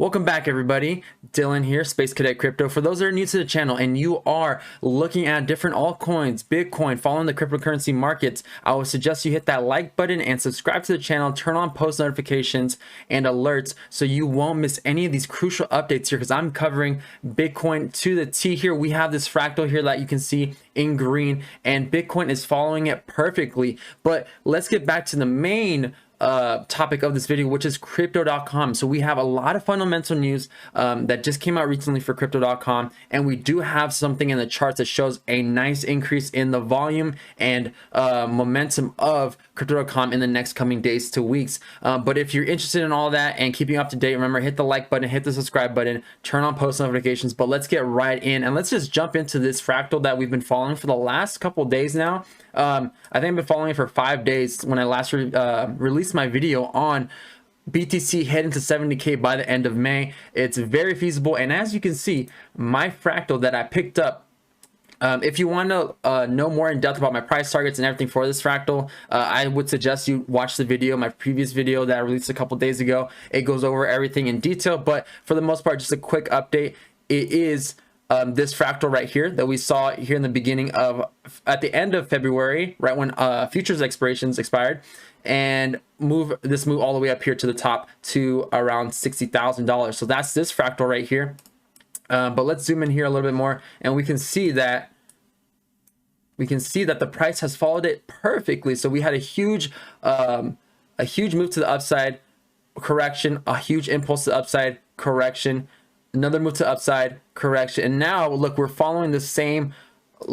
Welcome back, everybody. Dylan here, Space Cadet Crypto. For those that are new to the channel and you are looking at different altcoins, Bitcoin, following the cryptocurrency markets, I would suggest you hit that like button and subscribe to the channel, turn on post notifications and alerts so you won't miss any of these crucial updates here, because I'm covering Bitcoin to the T here. We have this fractal here that you can see in green, and Bitcoin is following it perfectly. But let's get back to the main topic of this video, which is crypto.com. So we have a lot of fundamental news that just came out recently for crypto.com, and we do have something in the charts that shows a nice increase in the volume and momentum of crypto.com in the next coming days to weeks. But if you're interested in all that and keeping up to date, remember, hit the like button, hit the subscribe button, turn on post notifications. But let's get right in and let's just jump into this fractal that we've been following for the last couple of days now. I think I've been following it for 5 days when I last released my video on BTC heading to 70K by the end of May. It's very feasible, and as you can see, my fractal that I picked up, if you want to know more in depth about my price targets and everything for this fractal, I would suggest you watch the video, my previous video that I released a couple days ago. It goes over everything in detail, but for the most part, just a quick update. It is this fractal right here that we saw here in the beginning of, at the end of February, right when futures expirations expired, and move all the way up here to the top to around $60,000. So that's this fractal right here. But let's zoom in here a little bit more, and we can see that the price has followed it perfectly. So we had a huge move to the upside, correction, a huge impulse to the upside, correction, another move to upside, correction, and now look, we're following the same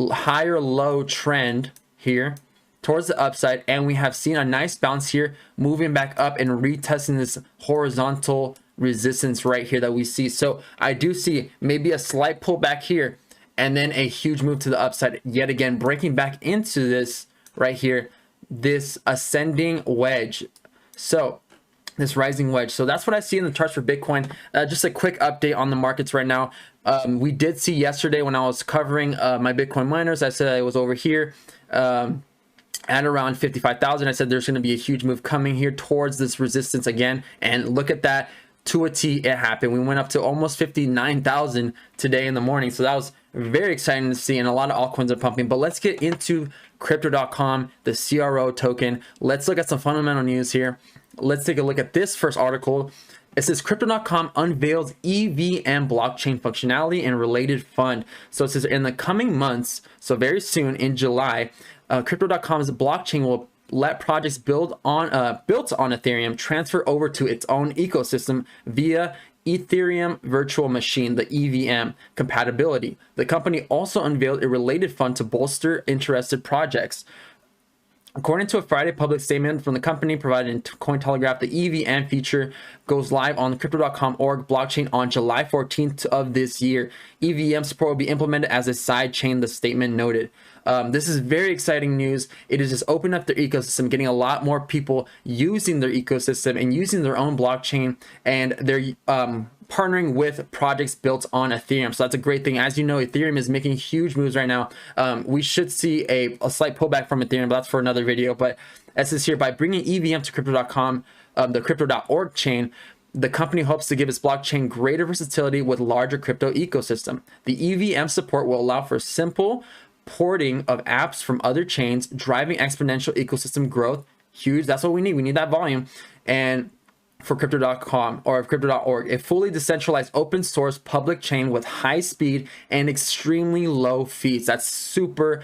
higher low trend here towards the upside, and we have seen a nice bounce here, moving back up and retesting this horizontal resistance right here that we see. So I do see maybe a slight pullback here and then a huge move to the upside yet again, breaking back into this right here, this ascending wedge. So this rising wedge. So that's what I see in the charts for Bitcoin. Just a quick update on the markets right now. We did see yesterday when I was covering my Bitcoin miners, I said I was over here at around 55,000. I said there's going to be a huge move coming here towards this resistance again, and look at that, to a T, it happened. We went up to almost 59,000 today in the morning, so that was very exciting to see, and a lot of altcoins are pumping. But let's get into crypto.com, the CRO token. Let's look at some fundamental news here. Let's take a look at this first article. It says crypto.com unveils EVM blockchain functionality and related fund. So it says in the coming months, so very soon in July, crypto.com's blockchain will let projects built on Ethereum transfer over to its own ecosystem via Ethereum Virtual Machine, the EVM compatibility. The company also unveiled a related fund to bolster interested projects. According to a Friday public statement from the company provided in Cointelegraph, the EVM feature goes live on the Crypto.com org blockchain on July 14th of this year. EVM support will be implemented as a side chain, the statement noted. This is very exciting news. It is just opening up their ecosystem, getting a lot more people using their ecosystem and using their own blockchain, and they're partnering with projects built on Ethereum. So that's a great thing. As you know, Ethereum is making huge moves right now. We should see a slight pullback from Ethereum, but that's for another video. But as is here, by bringing EVM to crypto.com, the crypto.org chain, the company hopes to give its blockchain greater versatility with larger crypto ecosystem. The EVM support will allow for simple porting of apps from other chains, driving exponential ecosystem growth. Huge. That's what we need. We need that volume. And for crypto.com or crypto.org, a fully decentralized open source public chain with high speed and extremely low fees. That's super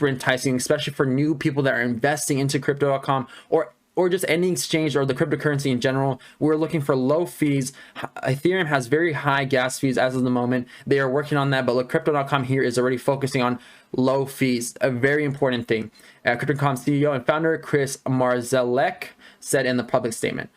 enticing, especially for new people that are investing into crypto.com or just any exchange or the cryptocurrency in general. We're looking for low fees. Ethereum has very high gas fees as of the moment. They are working on that, but look, crypto.com here is already focusing on low fees, a very important thing. Crypto.com CEO and founder Chris Marszalek said in the public statement.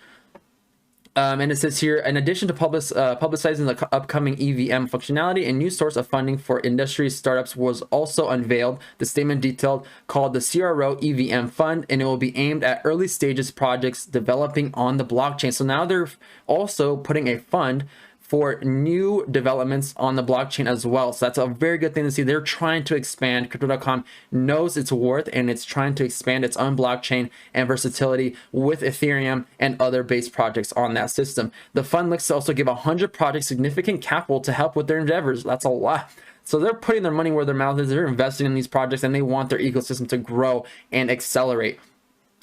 And it says here, in addition to publicizing the upcoming EVM functionality, a new source of funding for industry startups was also unveiled. The statement detailed called the CRO EVM Fund, and it will be aimed at early stages projects developing on the blockchain. So now they're also putting a fund for new developments on the blockchain as well. So that's a very good thing to see. They're trying to expand. Crypto.com knows its worth, and it's trying to expand its own blockchain and versatility with Ethereum and other base projects on that system. The fund looks to also give 100 projects significant capital to help with their endeavors. That's a lot. So they're putting their money where their mouth is. They're investing in these projects, and they want their ecosystem to grow and accelerate.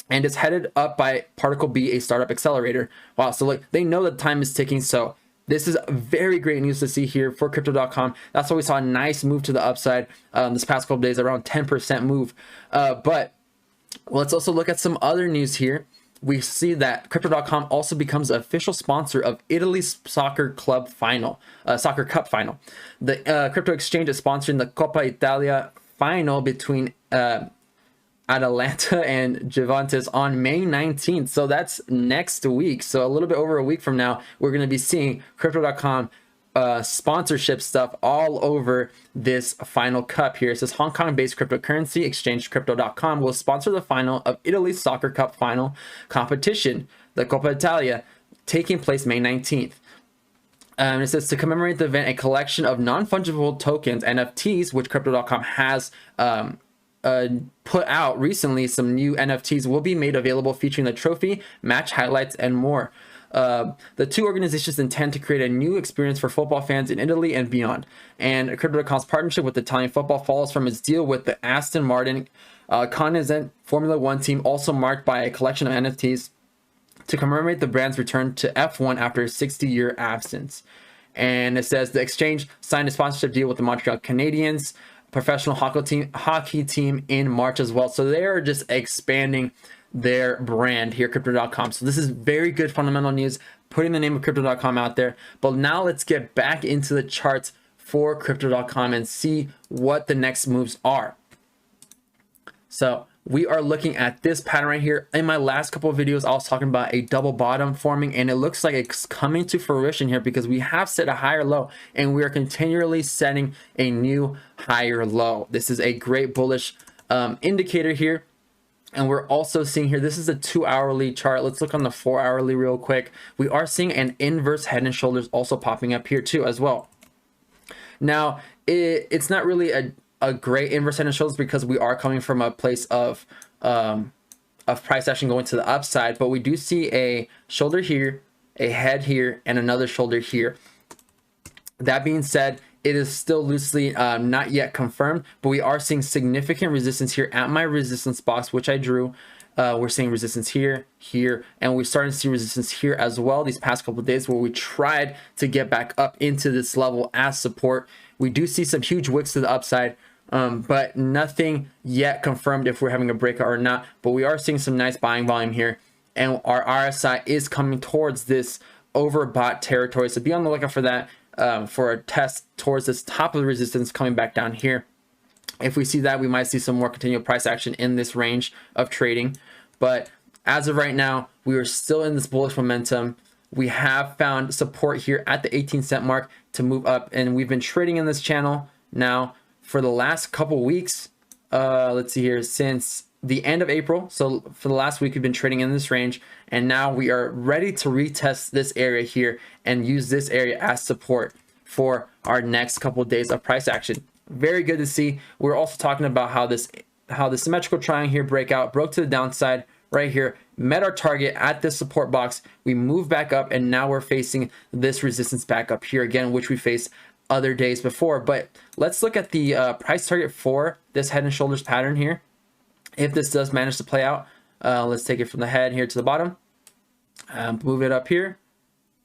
And it's headed up by Particle B, a startup accelerator. Wow. So like, they know that time is ticking. So this is very great news to see here for Crypto.com. That's why we saw a nice move to the upside this past couple of days, around 10% move. But let's also look at some other news here. We see that Crypto.com also becomes an official sponsor of Italy's soccer cup final. The crypto exchange is sponsoring the Coppa Italia final between Atalanta and Juventus on May 19th. So that's next week. So a little bit over a week from now, we're going to be seeing Crypto.com sponsorship stuff all over this final cup here. It says Hong Kong-based cryptocurrency exchange Crypto.com will sponsor the final of Italy's soccer cup final competition, the Coppa Italia, taking place May 19th. It says to commemorate the event, a collection of non-fungible tokens, NFTs, which Crypto.com has put out recently. Some new NFTs will be made available featuring the trophy, match highlights, and more. The two organizations intend to create a new experience for football fans in Italy and beyond. And Crypto.com's partnership with Italian football follows from its deal with the Aston Martin Cognizant Formula One team, also marked by a collection of NFTs to commemorate the brand's return to F1 after a 60-year absence. And it says the exchange signed a sponsorship deal with the Montreal Canadiens professional hockey team in March as well. So they are just expanding their brand here, Crypto.com. So this is very good fundamental news, putting the name of Crypto.com out there. But now let's get back into the charts for Crypto.com and see what the next moves are. So we are looking at this pattern right here. In my last couple of videos, I was talking about a double bottom forming, and it looks like it's coming to fruition here because we have set a higher low and we are continually setting a new higher low. This is a great bullish indicator here. And we're also seeing here, this is a 2-hourly chart. Let's look on the 4-hourly real quick. We are seeing an inverse head and shoulders also popping up here too as well. Now, it's not really a great inverse head and shoulders because we are coming from a place of price action going to the upside, but we do see a shoulder here, a head here, and another shoulder here. That being said, it is still loosely not yet confirmed, but we are seeing significant resistance here at my resistance box, which I drew. We're seeing resistance here, here, and we're starting to see resistance here as well these past couple of days where we tried to get back up into this level as support. We do see some huge wicks to the upside, but nothing yet confirmed if we're having a breakout or not. But we are seeing some nice buying volume here, and our RSI is coming towards this overbought territory. So be on the lookout for that. For a test towards this top of the resistance coming back down here. If we see that, we might see some more continual price action in this range of trading. But as of right now, we are still in this bullish momentum. We have found support here at the 18-cent mark to move up, and we've been trading in this channel now for the last couple weeks. Let's see here, since the end of April. So for the last week, we've been trading in this range, and now we are ready to retest this area here and use this area as support for our next couple of days of price action. Very good to see. We're also talking about how the symmetrical triangle here breakout broke to the downside right here, met our target at this support box. We moved back up, and now we're facing this resistance back up here again, which we faced other days before. But let's look at the price target for this head and shoulders pattern here. If this does manage to play out, let's take it from the head here to the bottom, move it up here,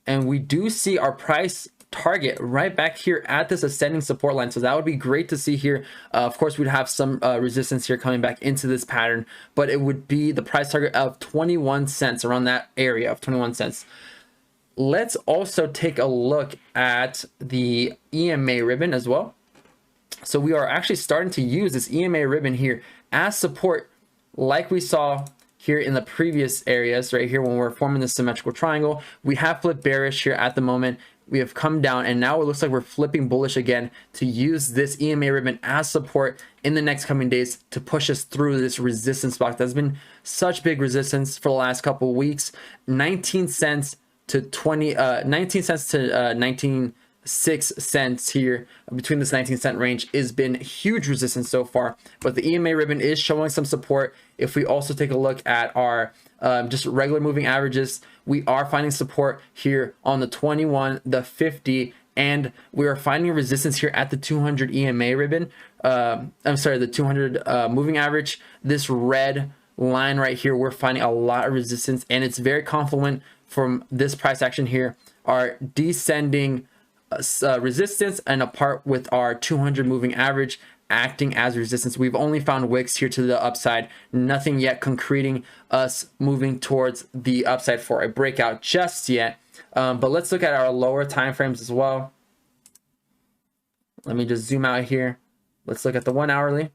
and we do see our price target right back here at this ascending support line. So that would be great to see here. Of course, we'd have some resistance here coming back into this pattern, but it would be the price target of 21 cents, around that area of 21 cents. Let's also take a look at the EMA ribbon as well. So we are actually starting to use this EMA ribbon here as support, like we saw here in the previous areas right here when we're forming the symmetrical triangle. We have flipped bearish here at the moment. We have come down, and now it looks like we're flipping bullish again to use this EMA ribbon as support in the next coming days to push us through this resistance box that's been such big resistance for the last couple of weeks. 19 cents to 19 cents to 19.6 cents here. Between this 19-cent range has been huge resistance so far, but the EMA ribbon is showing some support. If we also take a look at our just regular moving averages, we are finding support here on the 21, the 50, and we are finding resistance here at the 200 EMA ribbon. I'm sorry, the 200 moving average. This red line right here, we're finding a lot of resistance, and it's very confluent from this price action here, our descending resistance, and apart with our 200 moving average acting as resistance. We've only found wicks here to the upside, nothing yet concreting us moving towards the upside for a breakout just yet. But let's look at our lower time frames as well. Let me just zoom out here. Let's look at the 1 hourly.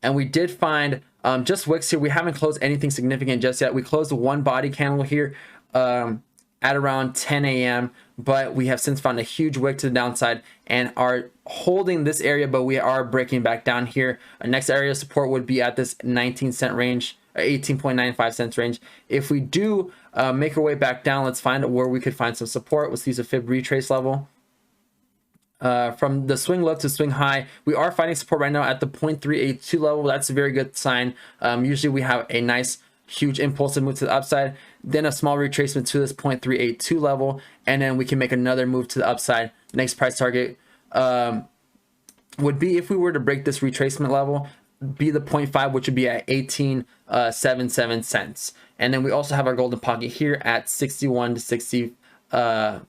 And we did find just wicks here. We haven't closed anything significant just yet. We closed one body candle here at around 10 a.m. but we have since found a huge wick to the downside and are holding this area, but we are breaking back down here. Our next area of support would be at this 19-cent range, 18.95 cents range. If we do make our way back down, let's find where we could find some support. Let's use a fib retrace level. From the swing low to swing high, we are finding support right now at the 0.382 level. That's a very good sign. Usually we have a nice huge impulsive move to the upside, then a small retracement to this 0.382 level, and then we can make another move to the upside. Next price target would be, if we were to break this retracement level, be the 0.5, which would be at 18.77 cents. And then we also have our golden pocket here at 61 to 60 or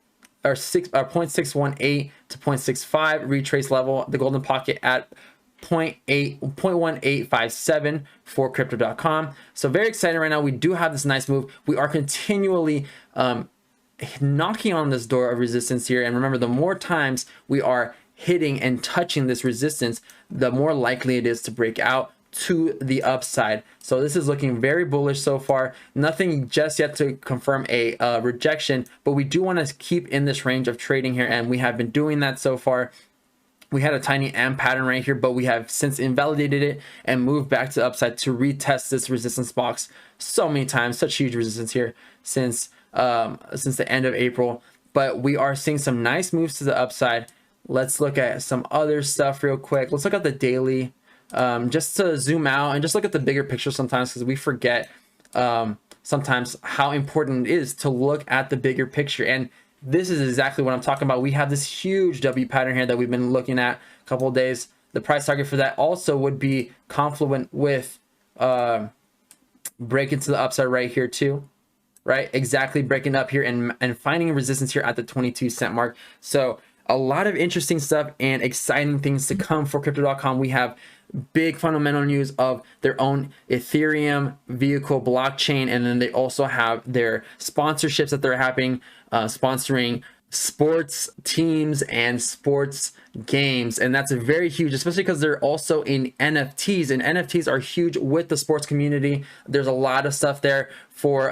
0.618 to 0.65 retrace level. The golden pocket at 0.1857 for crypto.com. So very excited right now. We do have this nice move. We are continually knocking on this door of resistance here. And remember, the more times we are hitting and touching this resistance, the more likely it is to break out to the upside. So this is looking very bullish so far. Nothing just yet to confirm a rejection, but we do want to keep in this range of trading here, and we have been doing that so far. We had a tiny M pattern right here, but we have since invalidated it and moved back to the upside to retest this resistance box so many times. Such huge resistance here since the end of April. But we are seeing some nice moves to the upside. Let's look at some other stuff real quick. Let's look at the daily, just to zoom out and just look at the bigger picture sometimes, because we forget sometimes how important it is to look at the bigger picture. And this is exactly what I'm talking about. We have this huge W pattern here that we've been looking at a couple of days. The price target for that also would be confluent with breaking to the upside right here too, right? Exactly, breaking up here and finding resistance here at the 22-cent mark. So a lot of interesting stuff and exciting things to come for crypto.com. We have big fundamental news of their own Ethereum vehicle blockchain, and then they also have their sponsorships that they're happening, sponsoring sports teams and sports games, and that's very huge, especially because they're also in NFTs, and NFTs are huge with the sports community. There's a lot of stuff there for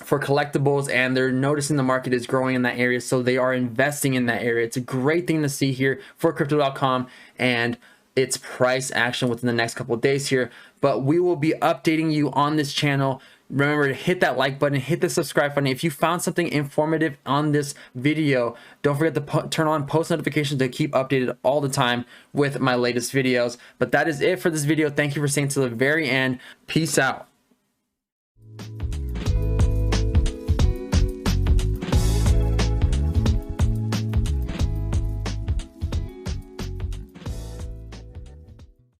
collectibles, and they're noticing the market is growing in that area, so they are investing in that area. It's a great thing to see here for crypto.com and its price action within the next couple of days here. But we will be updating you on this channel. Remember to hit that like button, hit the subscribe button. If you found something informative on this video, don't forget to turn on post notifications to keep updated all the time with my latest videos. But that is it for this video. Thank you for staying to the very end. Peace out.